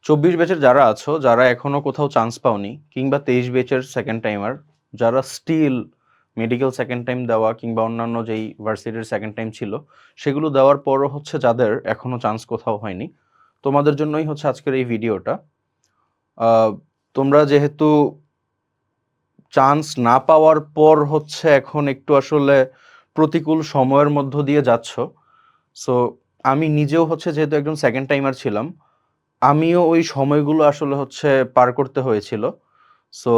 24 ব্যাচের যারা আছো, যারা এখনো কোথাও চান্স পাওনি, কিংবা 23 ব্যাচের সেকেন্ড টাইমার, যারা স্টিল মেডিকেল সেকেন্ড টাইম দেওয়া কিংবা অন্যান্য যেই ভার্সিটির সেকেন্ড টাইম ছিল সেগুলো দেওয়ার পরও হচ্ছে যাদের এখনো চান্স কোথাও হয়নি, তোমাদের জন্যই হচ্ছে আজকের এই ভিডিওটা। তোমরা যেহেতু চান্স না পাওয়ার পর হচ্ছে এখন একটু আসলে প্রতিকূল সময়ের মধ্য দিয়ে যাচ্ছ, সো আমি নিজেও হচ্ছে যেহেতু একজন সেকেন্ড টাইমার ছিলাম, আমিও ওই সময়গুলো আসলে হচ্ছে পার করতে হয়েছিল। সো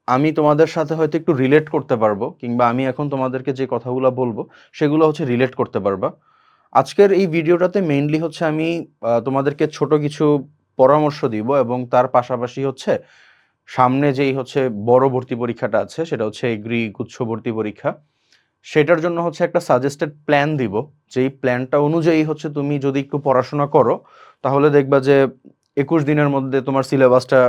আমি তোমাদের সাথে হয়তো একটু রিলেট করতে পারবো, কিংবা আমি এখন তোমাদেরকে যে কথাগুলো বলবো সেগুলো হচ্ছে রিলেট করতে পারবা। আজকের এই ভিডিওটাতে মেইনলি হচ্ছে আমি তোমাদেরকে ছোট কিছু পরামর্শ দিব, এবং তার পাশাপাশি হচ্ছে সামনে যেই হচ্ছে বড় ভর্তি পরীক্ষাটা আছে, সেটা হচ্ছে এগ্রি গুচ্ছ ভর্তি পরীক্ষা, সেটার জন্য হচ্ছে একটা সাজেস্টেড প্ল্যান দিব। যেই প্ল্যানটা অনুযায়ী হচ্ছে তুমি যদি একটু পড়াশোনা করো, তাহলে দেখবা যে 21 দিনের মধ্যে তোমার সিলেবাসটা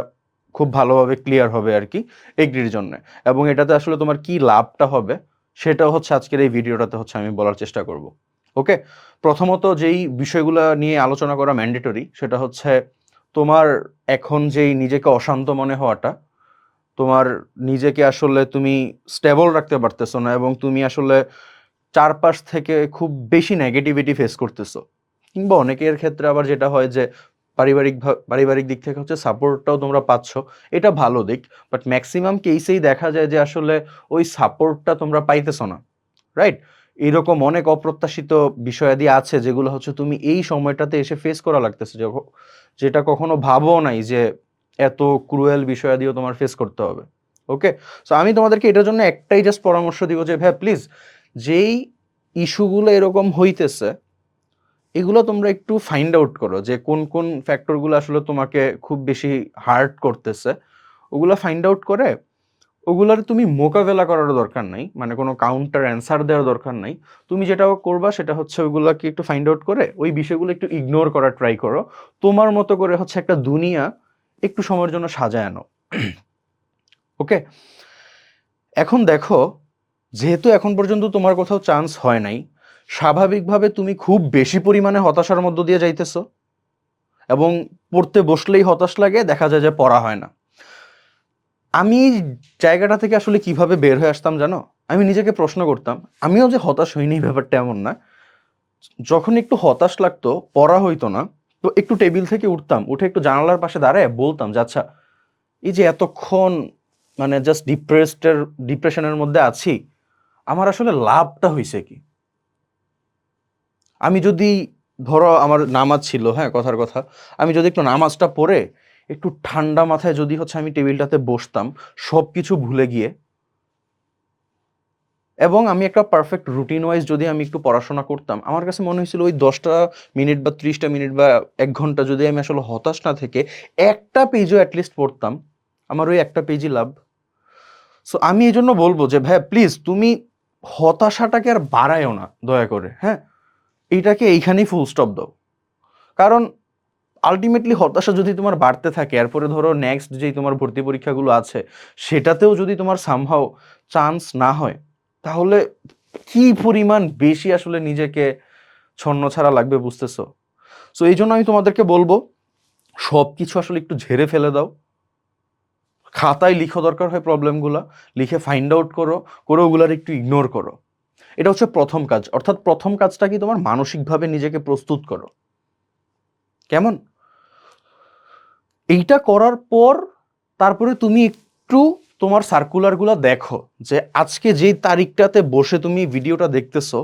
খুব ভালোভাবে ক্লিয়ার হবে আর কি, এগ্রির জন্য। এবং এটাতে আসলে তোমার কি লাভটা হবে সেটা হচ্ছে আজকের এই ভিডিওটাতে হচ্ছে আমি বলার চেষ্টা করব। ওকে, প্রথমত যেই বিষয়গুলো নিয়ে আলোচনা করা ম্যান্ডেটরি সেটা হচ্ছে তোমার এখন যেই নিজেকে অশান্ত মনে হওয়াটা, তোমার নিজেকে আসলে তুমি স্টেবল রাখতে পারতেছো না, এবং তুমি আসলে চারপাশ থেকে খুব বেশি নেগেটিভিটি ফেস করতেছো। কিংবা অনেকের ক্ষেত্রে আবার যেটা হয় যে পারিবারিক দিক থেকে হচ্ছে সাপোর্টটাও তোমরা পাচ্ছ, এটা ভালো দিক। বাট ম্যাক্সিমাম কেসেই দেখা যায় যে আসলে ওই সাপোর্টটা তোমরা পাইতেছো না, রাইট? এরকম অনেক অপ্রত্যাশিত বিষয়াদি আছে যেগুলো হচ্ছে তুমি এই সময়টাতে এসে ফেস করা লাগতেছে, যেটা কখনো ভাবো নাই যে এত ক্রুয়েল বিষয়াদিও তোমার ফেস করতে হবে। ওকে, সো আমি তোমাদেরকে এটার জন্য একটাই জাস্ট পরামর্শ দিব যে ভাই প্লিজ, যেই ইস্যুগুলো এরকম হইতেছে এগুলো তোমরা একটু ফাইন্ড আউট করো যে কোন কোন ফ্যাক্টরগুলো আসলে তোমাকে খুব বেশি হার্ট করতেছে। ওগুলো ফাইন্ড আউট করে ওগুলার তুমি মোকাবেলা করার দরকার নাই, মানে কোনো কাউন্টার অ্যান্সার দেওয়ার দরকার নাই। তুমি যেটা করবা সেটা হচ্ছে ওইগুলাকে একটু ফাইন্ড আউট করে ওই বিষয়গুলো একটু ইগনোর করার ট্রাই করো। তোমার মতো করে হচ্ছে একটা দুনিয়া একটু সময়ের জন্য সাজায় আনো। ওকে, এখন দেখো, যেহেতু এখন পর্যন্ত তোমার কোথাও চান্স হয় নাই, স্বাভাবিকভাবে তুমি খুব বেশি পরিমাণে হতাশার মধ্য দিয়ে যাইতেছো, এবং পড়তে বসলেই হতাশ লাগে, দেখা যায় যে পড়া হয় না। আমি জায়গাটা থেকে আসলে কিভাবে বের হয়ে আসতাম জানো? আমি নিজেকে প্রশ্ন করতাম, আমিও যে হতাশ হইনি ব্যাপারটা এমন না। যখন একটু হতাশ লাগতো, পড়া হইতো না, তো একটু টেবিল থেকে উঠতাম, উঠে একটু জানালার পাশে দাঁড়ায় বলতাম যে আচ্ছা, এই যে এতক্ষণ মানে জাস্ট ডিপ্রেশনের মধ্যে আছি, আমার আসলে লাভটা হইছে কি? আমি যদি, ধরো আমার নামাজ ছিল, হ্যাঁ কথার কথা, আমি যদি একটু নামাজটা পড়ে একটু ঠান্ডা মাথায় যদি হচ্ছে আমি টেবিলটাতে বসতাম সব কিছু ভুলে গিয়ে, এবং আমি একটা পারফেক্ট রুটিন ওয়াইজ যদি আমি একটু পড়াশোনা করতাম, আমার কাছে মনে হয়েছিল ওই 10টা মিনিট বা 30টা মিনিট বা 1 ঘন্টা যদি আমি আসলে হতাশ না থেকে একটা পেজও অ্যাটলিস্ট পড়তাম, আমার ওই একটা পেজই লাভ। সো আমি এই জন্য বলবো যে ভাই প্লিজ তুমি হতাশাটাকে আর বাড়ায়ও না দয়া করে, হ্যাঁ, এইটাকে এইখানেই ফুল স্টপ দাও। কারণ আলটিমেটলি হতাশা যদি তোমার বাড়তে থাকে, এরপরে ধরো নেক্সট যেই তোমার ভর্তি পরীক্ষাগুলো আছে সেটাতেও যদি তোমার সামহাও চান্স না হয়, তাহলে কি পরিমাণ বেশি আসলে নিজেকে ছন্ন ছাড়া লাগবে, বুঝতেছো? সো এই জন্য আমি তোমাদেরকে বলবো, সব কিছু আসলে একটু ঝেড়ে ফেলে দাও, খাতায় লিখো, দরকার হয় প্রবলেমগুলো লিখে ফাইন্ড আউট করো, করে ওগুলার একটু ইগনোর করো। এটা হচ্ছে প্রথম কাজ, অর্থাৎ প্রথম কাজটা কি, তোমার মানসিকভাবে নিজেকে প্রস্তুত করো। কেমন? এইটা করার পর তারপরে তুমি একটু তোমার সার্কুলারগুলো দেখো, যে আজকে যেই তারিখটাতে বসে তুমি ভিডিওটা দেখতেছো,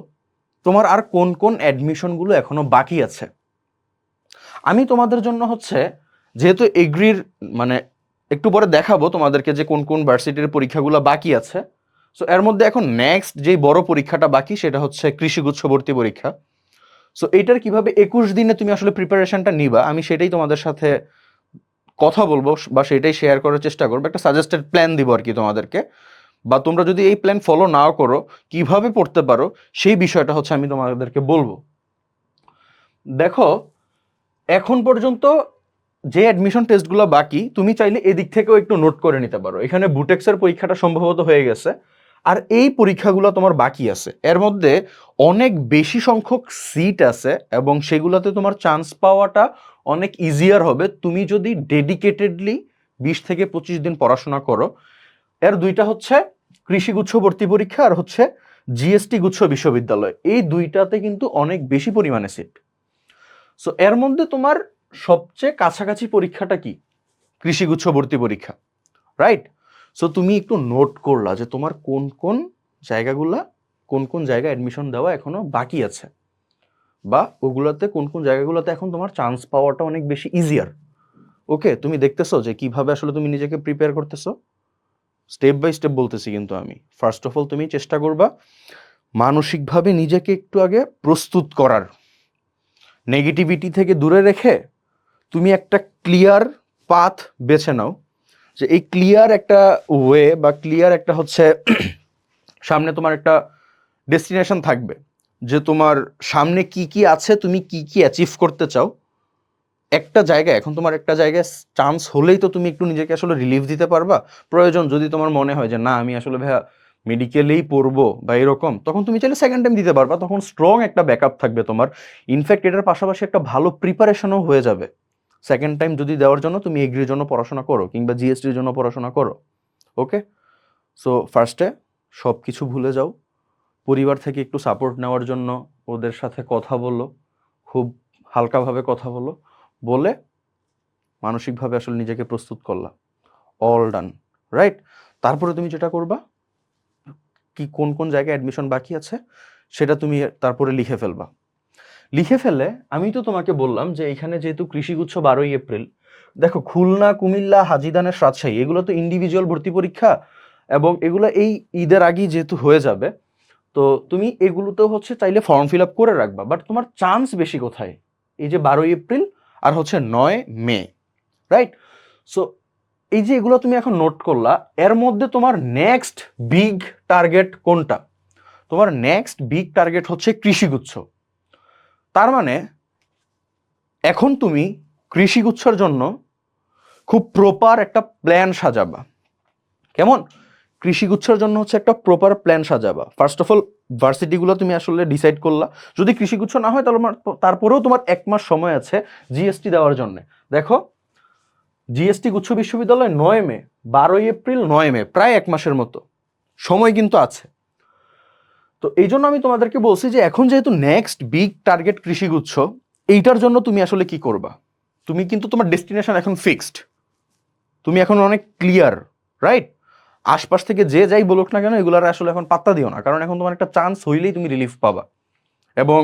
তোমার আর কোন কোন অ্যাডমিশনগুলো এখনো বাকি আছে। আমি তোমাদের জন্য হচ্ছে, যেহেতু এগ্রির মানে একটু পরে দেখাবো তোমাদেরকে যে কোন কোন ভার্সিটির পরীক্ষাগুলো বাকি আছে। সো এর মধ্যে এখন নেক্সট যেই বড় পরীক্ষাটা বাকি সেটা হচ্ছে কৃষিগুচ্ছ ভর্তি পরীক্ষা। সো এইটার কিভাবে 21 দিনে তুমি আসলে প্রিপারেশনটা নিবা, আমি সেটাই তোমাদের সাথে কথা বলবো, বা সেটাই শেয়ার করার চেষ্টা করবো, একটা সাজেস্টেড প্ল্যান দিব আর কি তোমাদেরকে। বা তোমরা যদি এই প্ল্যান ফলো নাও করো, কিভাবে পড়তে পারো সেই বিষয়টা হচ্ছে আমি তোমাদেরকে বলবো। দেখো, এখন পর্যন্ত যে অ্যাডমিশন টেস্টগুলো বাকি, তুমি চাইলে এদিক থেকেও একটু নোট করে নিতে পারো। এখানে বুটেক্সের পরীক্ষাটা সম্ভবত হয়ে গেছে, আর এই পরীক্ষাগুলো তোমার বাকি আছে, এর মধ্যে অনেক বেশি সংখ্যক সিট আছে এবং সেগুলোতে তোমার চান্স পাওয়াটা অনেক ইজিয়ার হবে তুমি যদি ডেডিকেটেডলি 20 থেকে 25 দিন পড়াশোনা করো। এর দুইটা হচ্ছে কৃষি গুচ্ছ ভর্তি পরীক্ষা আর হচ্ছে জিএসটি গুচ্ছ বিশ্ববিদ্যালয়, এই দুইটাতে কিন্তু অনেক বেশি পরিমাণে সিট। সো এর মধ্যে তোমার সবচেয়ে কাছাকাছি পরীক্ষাটা কি? কৃষি গুচ্ছ ভর্তি পরীক্ষা, রাইট? সো তুমি একটু নোট করলা যে তোমার কোন কোন জায়গাগুলা, কোন কোন জায়গায় অ্যাডমিশন দেওয়া এখনো বাকি আছে, বা ওগুলোতে কোন কোন জায়গাগুলোতে এখন তোমার চান্স পাওয়াটা অনেক বেশি ইজিয়ার। ওকে, তুমি দেখতেছো যে কিভাবে আসলে তুমি নিজেকে প্রিপেয়ার করতেছো? স্টেপ বাই স্টেপ বলতেছি কিন্তু আমি। ফার্স্ট অফ অল তুমি চেষ্টা করবা মানসিকভাবে নিজেকে একটু আগে প্রস্তুত করার, নেগেটিভিটি থেকে দূরে রেখে তুমি একটা ক্লিয়ার পাথ বেছে নাও, যে এই ক্লিয়ার একটা ওয়ে বা ক্লিয়ার একটা হচ্ছে সামনে তোমার একটা ডেস্টিনেশন থাকবে, যে তোমার সামনে কি কি আছে, তুমি কি কি অ্যাচিভ করতে চাও। একটা জায়গায় এখন তোমার একটা জায়গায় চান্স হলেই তো তুমি একটু নিজেকে আসলে রিলিফ দিতে পারবা। প্রয়োজন যদি তোমার মনে হয় যে না আমি আসলে ভাইয়া মেডিকেলেই পড়বো বা এরকম, তখন তুমি চাইলে সেকেন্ড টাইম দিতে পারবা, তখন স্ট্রং একটা ব্যাকআপ থাকবে তোমার। ইনফ্যাক্ট এটার পাশাপাশি একটা ভালো প্রিপারেশনও হয়ে যাবে সেকেন্ড টাইম যদি দেওয়ার জন্য তুমি এগ্রির জন্য পড়াশোনা করো কিংবা জিএসটির জন্য পড়াশোনা করো। ওকে, সো ফার্স্টে সব কিছু ভুলে যাও, পরিবার থেকে একটু সাপোর্ট নেওয়ার জন্য ওদের সাথে কথা বলো, খুব হালকাভাবে কথা বলো, বলে মানসিকভাবে আসলে নিজেকে প্রস্তুত করলা, অল ডান, রাইট? তারপরে তুমি যেটা করবা, কি কোন কোন জায়গায় অ্যাডমিশন বাকি আছে সেটা তুমি তারপরে লিখে ফেলবা। লিখে ফেলে আমি তো তোমাকে বললাম যে এখানে যেহেতু কৃষিগুচ্ছ 12 এপ্রিল, দেখো খুলনা, কুমিল্লা, হাজীদানের, রাজশাহী এগুলো তো ইন্ডিভিজুয়াল ভর্তি পরীক্ষা এবং এগুলো এই ঈদের আগেই যেহেতু হয়ে যাবে, তো তুমি এগুলোতেও হচ্ছে চাইলে ফর্ম ফিল আপ করে রাখবা। বাট তোমার চান্স বেশি কোথায়? এই যে 12 এপ্রিল আর হচ্ছে 9 মে, রাইট? সো এই যে এগুলো তুমি এখন নোট করলা, এর মধ্যে তোমার নেক্সট বিগ টার্গেট কোনটা? তোমার নেক্সট বিগ টার্গেট হচ্ছে কৃষিগুচ্ছ। তার মানে এখন তুমি কৃষিগুচ্ছর জন্য খুব প্রপার একটা প্ল্যান সাজাবা। কেমন? কৃষিগুচ্ছর জন্য হচ্ছে একটা প্রপার প্ল্যান সাজাবা। ফার্স্ট অফ অল ভার্সিটিগুলো তুমি আসলে ডিসাইড করলা, যদি কৃষিগুচ্ছ না হয় তাহলে তারপরেও তোমার 1 মাস সময় আছে জিএসটি দেওয়ার জন্য। দেখো জিএসটি গুচ্ছ বিশ্ববিদ্যালয় 9 মে, 12 এপ্রিল, 9 মে, প্রায় 1 মাসের মতো সময় কিন্তু আছে। তো এই জন্য আমি তোমাদেরকে বলছি যে এখন যেহেতু নেক্সট বিগ টার্গেট কৃষিগুচ্ছ, এইটার জন্য তুমি আসলে কি করবা? তুমি কিন্তু তোমার ডেস্টিনেশন এখন ফিক্সড, তুমি এখন অনেক ক্লিয়ার, রাইট? আশপাশ থেকে যে যাই বলুক না কেন এগুলার আসলে এখন পাত্তা দিও না, কারণ এখন তোমার একটা চান্স হইলেই তুমি রিলিফ পাবা। এবং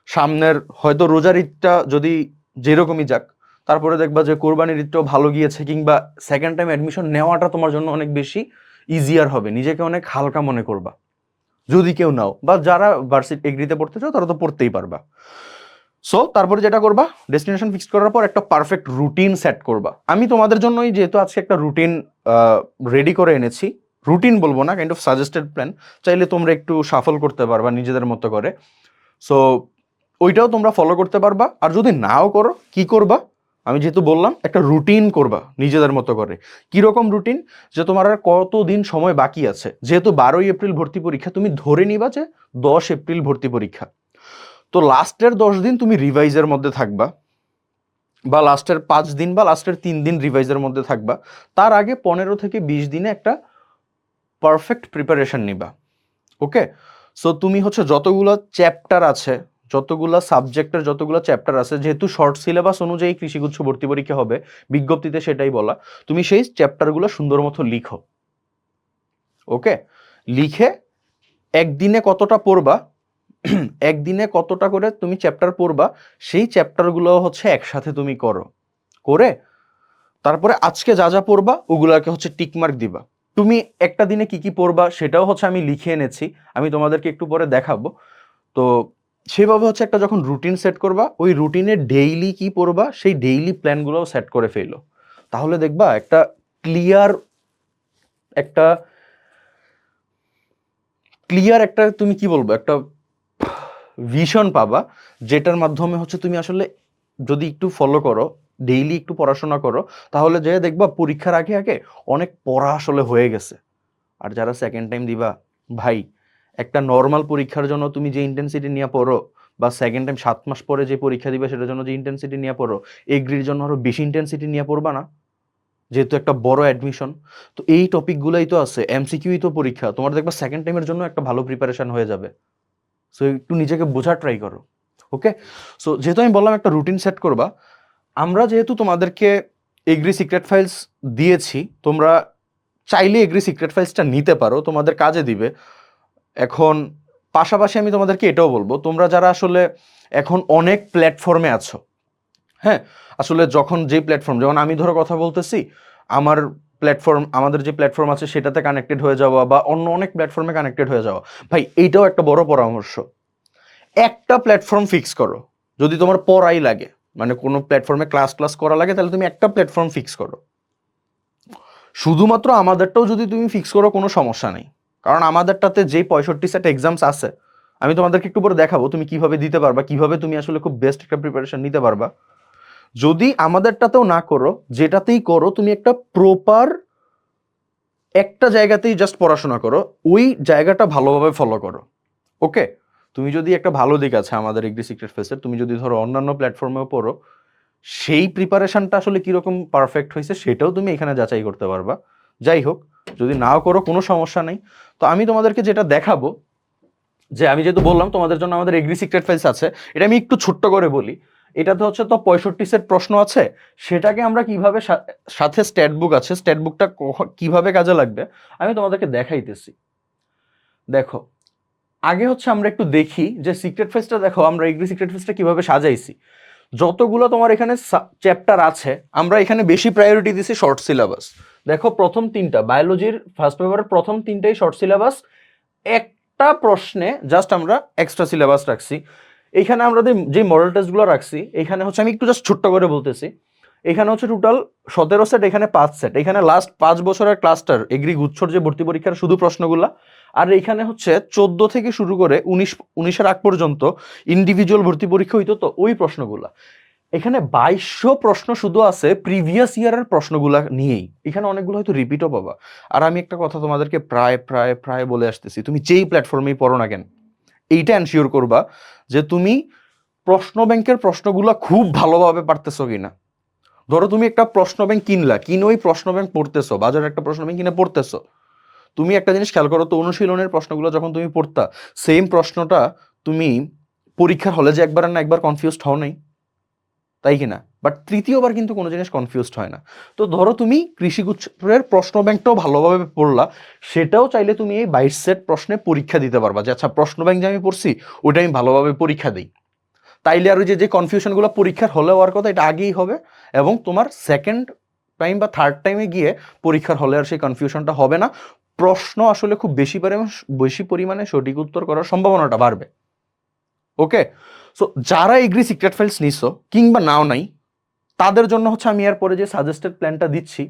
সামনের হয়তো রোজার ঈদটা যদি যেরকমই যাক, তারপরে দেখবা যে কোরবানির ঈদটাও ভালো গিয়েছে, কিংবা সেকেন্ড টাইম অ্যাডমিশন নেওয়াটা তোমার জন্য অনেক বেশি ইজিয়ার হবে, নিজেকে অনেক হালকা মনে করবা যদি কেউ নাও, বা যারা ভার্সিটি এগ্রিতে পড়তে চাও তারা তো পড়তেই পারবা। সো তারপরে যেটা করবা, ডেস্টিনেশন ফিক্স করার পর একটা পারফেক্ট রুটিন সেট করবা। আমি তোমাদের জন্যই যেহেতু আজকে একটা রুটিন রেডি করে এনেছি, রুটিন বলবো না, কাইন্ড অফ সাজেস্টেড প্ল্যান, চাইলে তোমরা একটু সাফল করতে পারবা নিজেদের মতো করে। সো ওইটাও তোমরা ফলো করতে পারবা। আর যদি নাও করো, কি করবা? আমি যেহেতু বললাম একটা রুটিন করবা নিজেদের মতো করে। কিরকম রুটিন? যে তোমার আর কতদিন সময় বাকি আছে, যেহেতু 12 এপ্রিল ভর্তি পরীক্ষা, তুমি ধরে নিবা যে 10 এপ্রিল ভর্তি পরীক্ষা। তো লাস্টের 10 দিন তুমি রিভাইজের মধ্যে থাকবা, বা লাস্টের 5 দিন বা লাস্টের 3 দিন রিভাইজের মধ্যে থাকবা। তার আগে 15 থেকে 20 দিনে একটা পারফেক্ট প্রিপারেশন নিবা। ওকে, সো তুমি হচ্ছে যতগুলো চ্যাপ্টার আছে, যতগুলা সাবজেক্টের যতগুলো চ্যাপ্টার আছে, যেহেতু শর্ট সিলেবাস অনুযায়ী কৃষিগুচ্ছ ভর্তি পরীক্ষা হবে, বিজ্ঞপ্তিতে সেটাই বলা, তুমি সেই চ্যাপ্টারগুলো সুন্দর মতো লিখো। ওকে, লিখে একদিনে কতটা পড়বা, একদিনে কতটা করে তুমি চ্যাপ্টার পড়বা, সেই চ্যাপ্টারগুলো হচ্ছে একসাথে তুমি করো, করে তারপরে আজকে যা যা পড়বা ওগুলাকে হচ্ছে টিকমার্ক দিবা। তুমি একটা দিনে কি কি পড়বা সেটাও হচ্ছে আমি লিখে এনেছি, আমি তোমাদেরকে একটু পরে দেখাবো। তো সেভাবে হচ্ছে একটা যখন রুটিন সেট করবা, ওই রুটিনে ডেইলি কি পড়বা সেই ডেইলি প্ল্যানগুলোও সেট করে ফেলো। তাহলে দেখবা একটা ক্লিয়ার একটা ক্লিয়ার একটা তুমি কি বলবো একটা ভিশন পাবা, যেটার মাধ্যমে হচ্ছে তুমি আসলে যদি একটু ফলো করো, ডেইলি একটু পড়াশোনা করো, তাহলে যে দেখবা পরীক্ষার আগে আগে অনেক পড়া আসলে হয়ে গেছে। আর যারা সেকেন্ড টাইম দিবা ভাই একটা নর্মাল পরীক্ষার জন্য তুমি যে ইন্টেন্সিটি নিয়ে পড়ো, বা সেকেন্ড টাইম 7 মাস পরে যে পরীক্ষা দিবে সেটার জন্য যে ইন্টেন্সিটি নিয়ে পড়ো, এগ্রির জন্য আরো বেশি ইন্টেন্সিটি নিয়ে পড়বা না? যেহেতু একটা বড় অ্যাডমিশন, তো এই টপিকগুলোই তো আছে, এমসিকিউই তো পরীক্ষা, তোমার দেখবা সেকেন্ড টাইমের জন্য একটা ভালো প্রিপারেশন হয়ে যাবে। সো একটু নিজেকে বোঝার ট্রাই করো। ওকে, সো যেহেতু আমি বললাম একটা রুটিন সেট করবা, আমরা যেহেতু তোমাদেরকে এগ্রি সিক্রেট ফাইলস দিয়েছি, তোমরা চাইলে এগ্রি সিক্রেট ফাইলসটা নিতে পারো, তোমাদের কাজে দিবে। এখন পাশাপাশি আমি তোমাদেরকে এটাও বলবো, তোমরা যারা আসলে এখন অনেক প্ল্যাটফর্মে আছো, হ্যাঁ, আসলে যখন যে প্ল্যাটফর্ম, যেমন আমি ধরো কথা বলতেছি, আমার প্ল্যাটফর্ম, আমাদের যে প্ল্যাটফর্ম আছে সেটাতে কানেক্টেড হয়ে যাওয়া, বা অন্য অনেক প্ল্যাটফর্মে কানেক্টেড হয়ে যাওয়া, ভাই এইটাও একটা বড় পরামর্শ। একটা প্ল্যাটফর্ম ফিক্স করো, যদি তোমার পড়াই লাগে, মানে কোনো প্ল্যাটফর্মে ক্লাস করা লাগে, তাহলে তুমি একটা প্ল্যাটফর্ম ফিক্স করো। শুধুমাত্র আমাদেরটাও যদি তুমি ফিক্স করো কোনো সমস্যা নেই, কারণ আমাদেরটাতে যে 65 সেট এক্সামস আছে, আমি তোমাদেরকে একটু পরে দেখাবো তুমি কিভাবে দিতে পারবা, কিভাবে তুমি আসলে খুব বেস্ট একটা প্রিপারেশন নিতে পারবা। যদি আমাদেরটাতেও না করো, যেটাতেই করো, তুমি একটা প্রপার একটা জায়গাতেই জাস্ট পড়াশোনা করো, ওই জায়গাটা ভালোভাবে ফলো করো। ওকে, তুমি যদি একটা ভালো দিক আছে আমাদের এগ্রি সিক্রেট ফেসের, তুমি যদি ধরো অন্যান্য প্ল্যাটফর্মেও পড়ো, সেই প্রিপারেশনটা আসলে কিরকম পারফেক্ট হয়েছে সেটাও তুমি এখানে যাচাই করতে পারবা। যাই হোক, যদি নাও করো কোনো সমস্যা নেই। তো আমি তোমাদেরকে যেটা দেখাবো, যে আমি যেহেতু বললাম তোমাদের জন্য আমাদের এগ্রি সিক্রেট ফাইলস আছে, এটা আমি একটু ছোট্ট করে বলি। এটাতে হচ্ছে তো 65 সেট প্রশ্ন আছে, সেটাকে আমরা কিভাবে সাথে স্ট্যাট বুক আছে, স্ট্যাট বুকটা কিভাবে কাজে লাগবে আমি তোমাদেরকে দেখাইতেছি। দেখো, আগে হচ্ছে আমরা একটু দেখি যে সিক্রেট ফেসটা, দেখো আমরা এগ্রি সিক্রেট ফেসটা কিভাবে সাজাইছি। যতগুলো তোমার এখানে চ্যাপ্টার আছে, আমরা এখানে বেশি প্রায়োরিটি দিছি শর্ট সিলেবাস। দেখো প্রথম তিনটা বায়োলজির ফার্স্ট পেপারের প্রথম তিনটাই শর্ট সিলেবাস, একটা প্রশ্নে জাস্ট আমরা এক্সট্রা সিলেবাস রাখছি। এখানে আমরা যে মডেল টেস্টগুলো রাখছি, এখানে হচ্ছে আমি একটু জাস্ট ছোট্ট করে বলতেছি, এখানে হচ্ছে টোটাল 17 সেট, এখানে 5 সেট, এখানে লাস্ট 5 বছরের ক্লাস্টার এগ্রি গুচ্ছর যে ভর্তি পরীক্ষার শুধু প্রশ্নগুলা, আর এখানে হচ্ছে 14 থেকে শুরু করে 19-এর আগ পর্যন্ত ইন্ডিভিজুয়াল ভর্তি পরীক্ষা হইতো, তো ওই প্রশ্নগুলা। এখানে 2200 প্রশ্ন শুধু আছে প্রিভিয়াস ইয়ারের প্রশ্নগুলা নিয়েই, এখানে অনেকগুলো হয়তো রিপিটও পাবা। আর আমি একটা কথা তোমাদেরকে প্রায় প্রায় প্রায় বলে আসতেছি, তুমি যেই প্ল্যাটফর্মেই পড়ো না কেন, এইটা এনশিওর করবা যে তুমি প্রশ্ন ব্যাংকের প্রশ্নগুলা খুব ভালোভাবে পারতেছো কিনা। ধরো তুমি একটা প্রশ্ন ব্যাংক কিনলা, কিনে ওই প্রশ্ন ব্যাংক পড়তেছো, বাজারে একটা প্রশ্ন ব্যাংক কিনে পড়তেছো, তুমি একটা জিনিস খেয়াল করো তো, অনুশীলনের প্রশ্নগুলো যখন তুমি পড়তা, সেম প্রশ্নটা তুমি পরীক্ষার হলে যে একবার না একবার কনফিউজড হও নাই, তাই কিনা? বাট তৃতীয়বার কিন্তু কোনো জিনিস কনফিউজড হয় না। তো ধরো তুমি কৃষিগুচ্ছের প্রশ্ন ব্যাংকটাও ভালোভাবে পড়লা, সেটাও চাইলে তুমি এই 22 সেট প্রশ্নে পরীক্ষা দিতে পারবা, যে আচ্ছা প্রশ্ন ব্যাংক যে আমি পড়ছি ওটা আমি ভালোভাবে পরীক্ষা দিই। তাইলে আর ওই যে কনফিউশনগুলো পরীক্ষার হলে হওয়ার কথা, এটা আগেই হবে, এবং তোমার সেকেন্ড টাইম বা থার্ড টাইমে গিয়ে পরীক্ষার হলে আর সেই কনফিউশনটা হবে না। প্রশ্ন আসলে খুব বেশি পরিমাণে সঠিক উত্তর করার সম্ভাবনাটা বাড়বে। ওকে, সো যারা এগ্রি সিক্রেট ফাইলস নিছো কিংবা নাও নাই, তাদের জন্য হচ্ছে আমি এরপরে যে সাজেস্টেড প্ল্যানটা দিচ্ছি।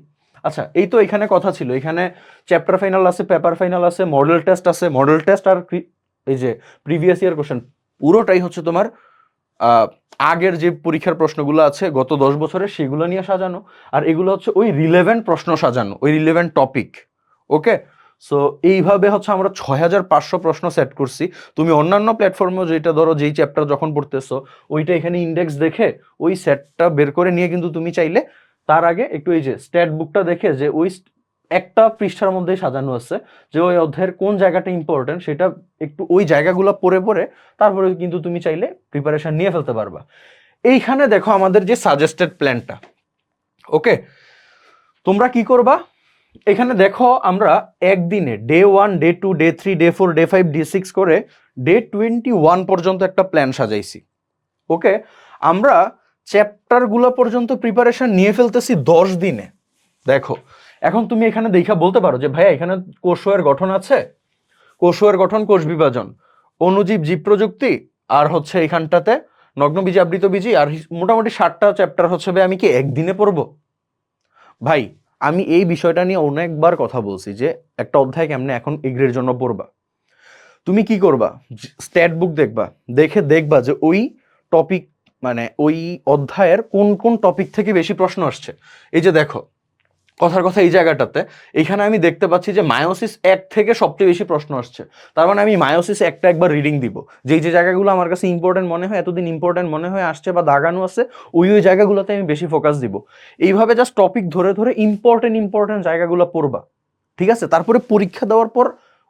আচ্ছা, এই তো এখানে কথা ছিল, এখানে চ্যাপ্টার ফাইনাল আছে, পেপার ফাইনাল আছে, মডেল টেস্ট আছে, মডেল টেস্ট আর এই যে প্রিভিয়াস ইয়ার কোশ্চেন, পুরোটাই হচ্ছে তোমার আগের যে পরীক্ষার প্রশ্নগুলো আছে গত 10 বছরের, সেগুলো নিয়ে সাজানো। আর এগুলো হচ্ছে ওই রিলেভেন্ট প্রশ্ন সাজানো, ওই রিলেভেন্ট টপিক। ওকে, সো এইভাবে হচ্ছে আমরা 6500 প্রশ্ন সেট করছি। তুমি অন্যান্য প্ল্যাটফর্মেও যেটা ধরো যেই চ্যাপ্টার যখন পড়তেছো, ওইটা এখানে ইন্ডেক্স দেখে ওই সেটটা বের করে নিয়ে কিন্তু তুমি চাইলে তার আগে একটু এই যে স্ট্যাট বুকটা দেখে, যে ওই একটা পৃষ্ঠার মধ্যে সাজানো আছে যে ওই অধ্যায়ের কোন জায়গাটা ইম্পর্টেন্ট, সেটা একটু ওই জায়গাগুলো পড়ে পড়ে তারপরে কিন্তু তুমি চাইলে প্রিপারেশন নিয়ে ফেলতে পারবা। এইখানে দেখো আমাদের যে সাজেস্টেড প্ল্যানটা। ওকে, তোমরা কি করবা, এখানে দেখো আমরা একদিনে day 1, day 2, day 3, day 4, day 5, day 6 করে ডে 21 পর্যন্ত একটা প্ল্যান সাজাইছি। ওকে, আমরা চ্যাপ্টারগুলো পর্যন্ত প্রিপারেশন নিয়ে ফেলতেছি 10 দিনে। দেখো, এখন তুমি এখানে দেখা বলতে পারো যে ভাইয়া এখানে কোষের গঠন আছে, কোষের গঠন, কোষ বিভাজন, অণুজীব, জীব প্রযুক্তি, আর হচ্ছে এখানটাতে নগ্নবীজি, আবৃতবীজি, আর মোটামুটি 7টা চ্যাপ্টার হচ্ছে ভাই আমি কি একদিনে পড়বো? ভাই আমি এই বিষয়টা নিয়ে অনেকবার কথা বলছি যে একটা অধ্যায় কেমনে এখন এগ্রির জন্য পড়বা। তুমি কি করবা, স্ট্যাট বুক দেখবা, দেখবা যে ওই টপিক, মানে ওই অধ্যায়ের কোন কোন টপিক থেকে বেশি প্রশ্ন আসছে। এই যে দেখো, কথার কথা এই জায়গাটাতে এখানে আমি দেখতে পাচ্ছি যে মায়োসিস 1 থেকে সবচেয়ে বেশি প্রশ্ন আসছে। তার মানে আমি মায়োসিস 1টা একবার রিডিং দিব, যে জায়গাগুলো আমার কাছে ইম্পর্টেন্ট মনে হয়, এতদিন ইম্পর্টেন্ট মনে হয় আসছে বা দাগানো আছে, ওই জায়গাগুলোতে আমি বেশি ফোকাস দিব। এইভাবে জাস্ট টপিক ধরে ধরে ইম্পর্টেন্ট জায়গাগুলো পড়বা, ঠিক আছে? তারপরে পরীক্ষা দেওয়ার পর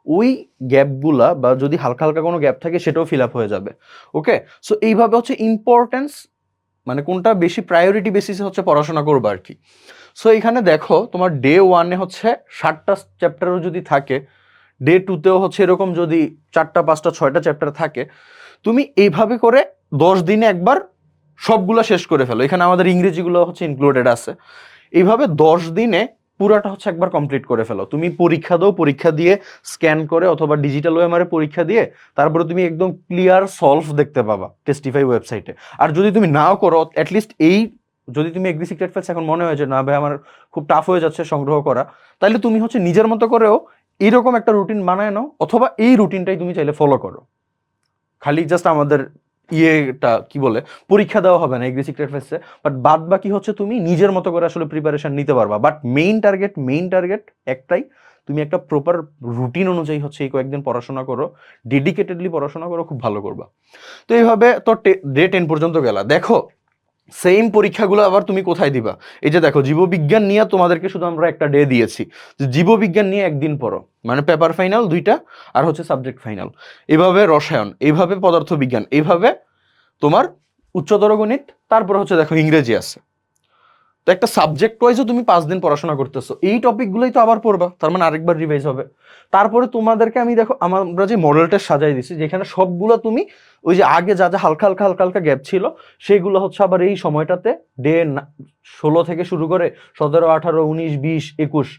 ওই গ্যাপগুলা বা যদি হালকা হালকা কোনো গ্যাপ থাকে সেটাও ফিল আপ হয়ে যাবে। ওকে, সো এইভাবে হচ্ছে ইম্পর্টেন্স মানে কোনটা বেশি প্রায়োরিটি বেসিসে হচ্ছে পড়াশোনা করবা আর কি। সো এখানে দেখো তোমার ডে 1-এ হচ্ছে 7টা চ্যাপ্টারও যদি থাকে, ডে 2-তেও হচ্ছে এরকম যদি 4টা 5টা 6টা চ্যাপ্টার থাকে, তুমি এইভাবে করে 10 দিনে একবার সবগুলা শেষ করে ফেলো। এখানে আমাদের ইংরেজিগুলো হচ্ছে ইনক্লুডেড আছে। এইভাবে 10 দিনে পুরাটা হচ্ছে একবার কমপ্লিট করে ফেলো। তুমি পরীক্ষা দাও, পরীক্ষা দিয়ে স্ক্যান করে অথবা ডিজিটাল ওএমআর পরীক্ষা দিয়ে তারপরে তুমি একদম ক্লিয়ার সলভ দেখতে পাবা টেস্টিফাই ওয়েবসাইটে। আর যদি তুমি নাও করো, অ্যাটলিস্ট এই যদি তুমি এগ্রি সিক্রেট ফেলস এখন মনে হয় যে না ভাই আমার খুব টাফ হয়ে যাচ্ছে সংগ্রহ করা, তাহলে তুমি হচ্ছে নিজের মতো করেও এইরকম একটা রুটিন বানায় নাও, অথবা এই রুটিনটাই তুমি চাইলে ফলো করো। খালি জাস্ট আমাদের ইয়েটা কি বলে পরীক্ষা দেওয়া হবে না এগ্রি সিক্রেট ফেসে, বাট বাদ বাকি হচ্ছে তুমি নিজের মতো করে আসলে প্রিপারেশন নিতে পারবা। বাট মেইন টার্গেট একটাই, তুমি একটা প্রপার রুটিন অনুযায়ী হচ্ছে এই কয়েকদিন পড়াশোনা করো, ডেডিকেটেডলি পড়াশোনা করো, খুব ভালো করবা। তো এইভাবে তো ডে 10 পর্যন্ত গেলা। দেখো সেম পরীক্ষাগুলো আবার তুমি কোথায় দিবা? এই যে দেখো জীববিজ্ঞান নিয়ে তোমাদেরকে শুধু আমরা একটা ডে দিয়েছি, যে জীববিজ্ঞান নিয়ে একদিন পড়ো, মানে পেপার ফাইনাল 2টা আর হচ্ছে সাবজেক্ট ফাইনাল। এইভাবে রসায়ন, এইভাবে পদার্থবিজ্ঞান, এইভাবে তোমার উচ্চতর গণিত, তারপর হচ্ছে দেখো ইংরেজি আছে। তো একটা সাবজেক্ট ওয়াইজও তুমি 5 দিন পড়াশোনা করতেছো, এই টপিকগুলোই তো আবার পড়বা, তার মানে আরেকবার রিভাইজ হবে। তারপরে তোমাদেরকে আমি দেখো আমরা যে মডেলটা সাজাই দিছি, যেখানে সবগুলো তুমি ওই যে আগে যা যা হালকা গ্যাপ ছিল সেগুলো হচ্ছে আবার এই সময়টাতে ডে 16 থেকে শুরু করে 17, 18, 19, 20, 21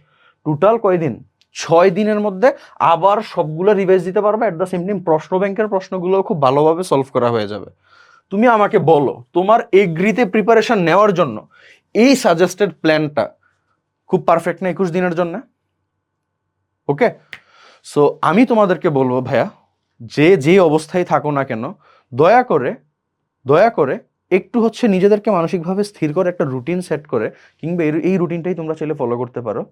টোটাল কয়দিন, 6 দিনের মধ্যে আবার সবগুলো রিভাইজ দিতে পারবে। এট দ্য সেম টাইম প্রশ্ন ব্যাংকের প্রশ্নগুলো খুব ভালোভাবে সলভ করা হয়ে যাবে। তুমি আমাকে বলো তোমার এগ্রিতে প্রিপারেশন নেওয়ার জন্য এই সাজেস্টেড প্ল্যানটা খুব পারফেক্ট না 21 দিনের জন্য? ওকে, সো আমি তোমাদেরকে বলবো ভাইয়া, যে অবস্থায় থাকো না কেন, দয়া করে দয়া করে একটু হচ্ছে নিজেদেরকে মানসিকভাবে স্থির করে একটা রুটিন সেট করে, কিংবা এই রুটিনটাই তোমরা চাইলে ফলো করতে পারো।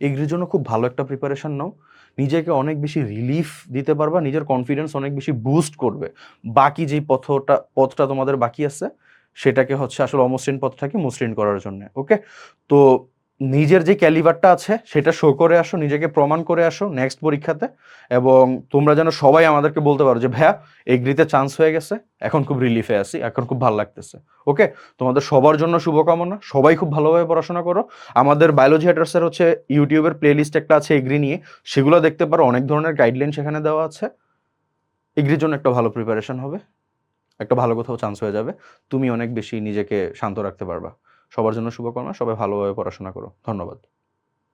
এগ্রির জন্য খুব ভালো একটা প্রিপারেশন নাও, নিজেকে অনেক বেশি রিলিফ দিতে পারবা, নিজের কনফিডেন্স অনেক বেশি বুস্ট করবে। বাকি যেই পথটা তোমাদের বাকি আছে সেটাকে হচ্ছে আসলে অমসৃণ পথটাকে মসৃণ করার জন্য। ওকে, তো নিজের যে ক্যালিবারটা আছে সেটা শো করে আসো, নিজেকে প্রমাণ করে আসো নেক্সট পরীক্ষাতে, এবং তোমরা যেন সবাই আমাদেরকে বলতে পারো যে ভাইয়া এগ্রিতে চান্স হয়ে গেছে, এখন খুব রিলিফে আছি, এখন খুব ভালো লাগতেছে। ওকে, তোমাদের সবার জন্য শুভকামনা, সবাই খুব ভালোভাবে পড়াশোনা করো। আমাদের বায়োলজি হ্যাটার্সের হচ্ছে ইউটিউবের প্লেলিস্ট একটা আছে এগ্রি নিয়ে, সেগুলো দেখতে পারো, অনেক ধরনের গাইডলাইন সেখানে দেওয়া আছে। এগ্রির জন্য একটা ভালো প্রিপারেশন হবে, একটা ভালো কোথাও চান্স হয়ে যাবে, তুমি অনেক বেশি নিজেকে শান্ত রাখতে পারবা। সবার জন্য শুভকামনা, সবাই ভালোভাবে পড়াশোনা করো। ধন্যবাদ।